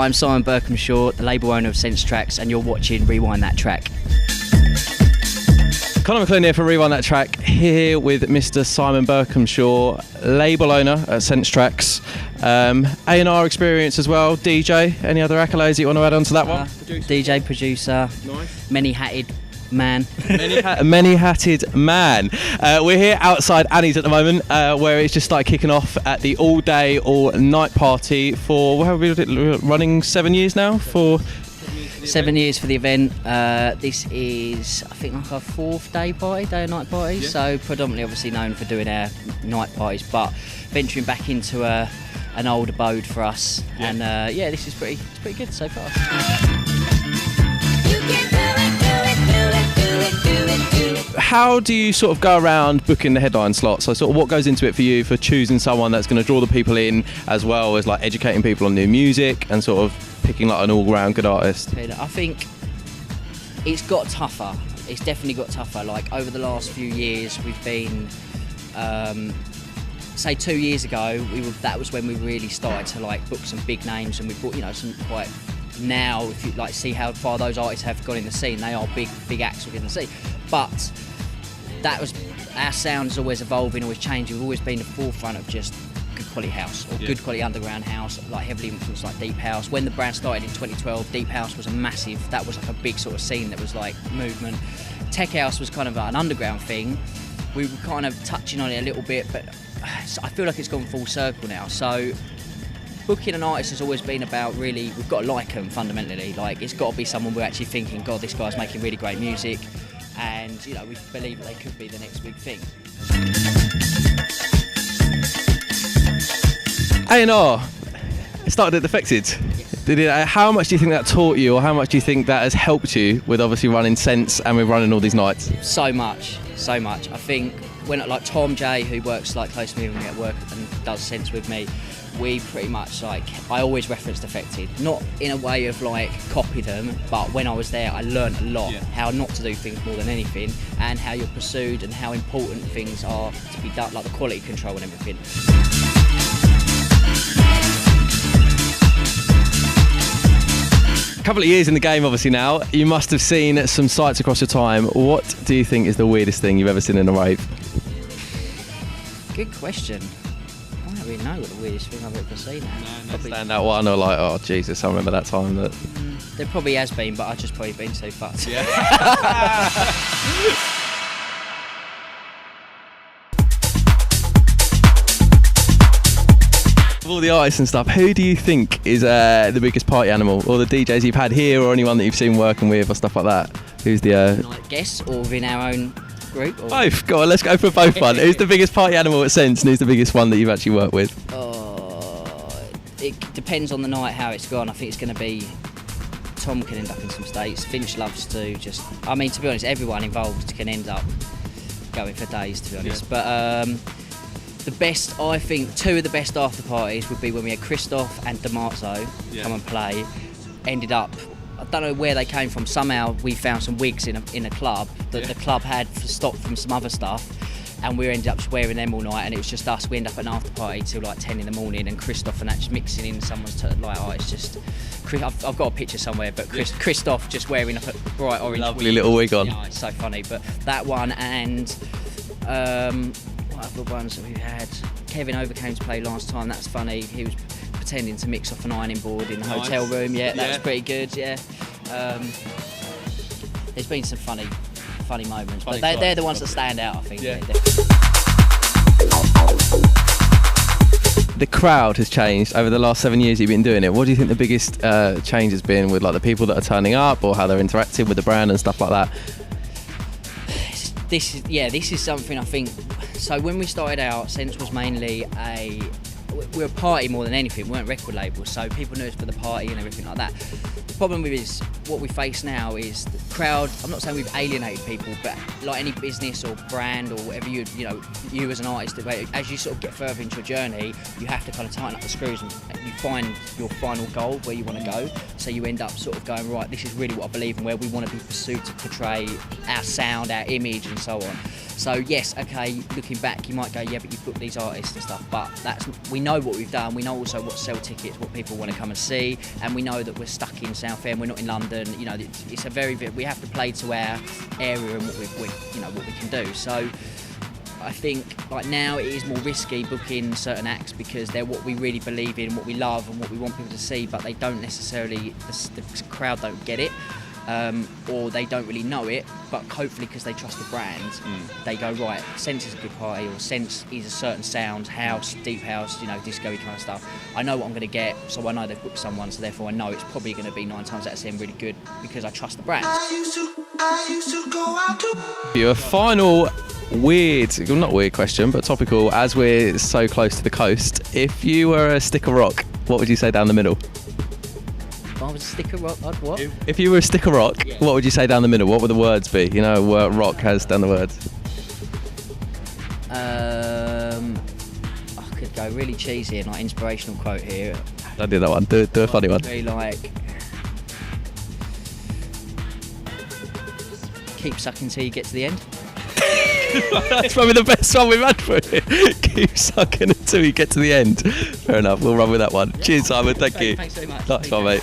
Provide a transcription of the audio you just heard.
I'm Simon Birkumshaw, the label owner of Traxx, and you're watching Rewind That Track. Conor McLoone here for Rewind That Track, here with Mr. Simon Birkumshaw, label owner at Traxx. A&R experience as well, DJ. Any other accolades you want to add on to that one? DJ, producer, nice. Many-hatted man. Many-hatted man. We're here outside Annie's at the moment, where it's just started kicking off at the all-day, all-night party for, what have we been running 7 years now? 7 years for the event. This is, I think, like our fourth day and night party. Yeah. So predominantly, obviously, known for doing our night parties, but venturing back into an old abode for us. Yeah. And this is pretty good so far. How do you sort of go around booking the headline slots? So sort of what goes into it for you for choosing someone that's going to draw the people in, as well as like educating people on new music and sort of picking like an all-round good artist? I think it's got tougher. It's definitely got tougher. Like over the last few years, we've been, say 2 years ago, that was when we really started to like book some big names, and we brought some quite. Now, if you like see how far those artists have gone in the scene, they are big acts within the scene. But that was our sound is always evolving, always changing. We've always been at the forefront of just good quality house or good quality underground house, like heavily influenced like deep house. When the brand started in 2012, deep house was that was like a big sort of scene that was like movement. Tech house was kind of an underground thing. We were kind of touching on it a little bit, but I feel like it's gone full circle now. So booking an artist has always been about really, we've got to like them fundamentally. Like it's got to be someone we're actually thinking, God, this guy's making really great music, and we believe that they could be the next big thing. A&R, it started at Defected. Yes. Did it? How much do you think that taught you, or how much do you think that has helped you with obviously running Sense and with running all these nights? So much. I think when like Tom J, who works like close to me when we at work and does Sense with me, we pretty much like, I always reference Defected, not in a way of like copy them, but when I was there I learned a lot, how not to do things more than anything, and how you're pursued and how important things are to be done, like the quality control and everything. A couple of years in the game obviously now, you must have seen some sights across your time. What do you think is the weirdest thing you've ever seen in a rave? Good question. I don't really know what the weirdest thing I've ever seen. No standout one, or like, oh Jesus, I remember that time that... There probably has been, but I've just probably been so fucked. Yeah. Of all the artists and stuff, who do you think is the biggest party animal, or the DJs you've had here, or anyone that you've seen working with, or stuff like that? Who's the... Like guests, or within our own group? Or? Both. Go on, let's go for both one. Who's the biggest party animal at Sense, and who's the biggest one that you've actually worked with? It depends on the night, how it's gone. I think it's going to be... Tom can end up in some states. Finch loves to just... I mean, to be honest, everyone involved can end up going for days, to be honest. Yeah. But the best, I think, two of the best after parties would be when we had Christoph and DiMarzio come and play. Ended up, I don't know where they came from. Somehow we found some wigs in a club that the club had stopped from some other stuff, and we ended up just wearing them all night, and it was just us. We ended up at an after party till like 10 in the morning, and Christoph and that just mixing in someone's it's just... I've got a picture somewhere, but Christoph just wearing a bright orange lovely wig. Little wig on. Yeah, it's so funny. But that one, and what other ones that we had? Kevin overcame to play last time. That's funny. He was pretending to mix off an ironing board in the hotel room. Yeah, that was pretty good. Yeah. There's been some funny moments, but they're the ones that stand out, I think. Yeah. The crowd has changed over the last 7 years you've been doing it. What do you think the biggest change has been with like the people that are turning up, or how they're interacting with the brand and stuff like that? This is something I think. So when we started out, Sense was mainly we're a party more than anything. We weren't record labels, so people knew us for the party and everything like that. The problem with is what we face now is the crowd. I'm not saying we've alienated people, but like any business or brand or whatever you as an artist, as you sort of get further into your journey, you have to kind of tighten up the screws and you find your final goal where you want to go. So you end up sort of going, right, this is really what I believe in, where we want to be pursued to portray our sound, our image, and so on. So yes, okay, looking back, you might go, yeah, but you've booked these artists and stuff. But we know what we've done. We know also what sell tickets, what people want to come and see, and we know that we're stuck in Southend. We're not in London. You know, it's a very we have to play to our area and what we can do. So I think like now it is more risky booking certain acts because they're what we really believe in, what we love, and what we want people to see. But they don't necessarily, the crowd don't get it. Or they don't really know it, but hopefully because they trust the brand, they go, right, Sense is a good party, or Sense is a certain sound, house, deep house, disco-y kind of stuff. I know what I'm going to get, so I know they've booked someone, so therefore I know it's probably going to be 9 times out of 10 really good because I trust the brand. I used to go out to... Your final not weird question, but topical, as we're so close to the coast, if you were a stick of rock, what would you say down the middle? If I was a stick of rock, I'd what? If you were a stick of rock, yeah. What would you say down the middle? What would the words be? Rock has down the words. I could go really cheesy and like inspirational quote here. Don't do that one. Do a funny one. Be like, keep sucking till you get to the end. That's probably the best one we've had for it. Keep sucking until you get to the end. Fair enough. We'll run with that one. Yeah. Cheers, Simon. Thank you. Thanks so much. Nice one, mate.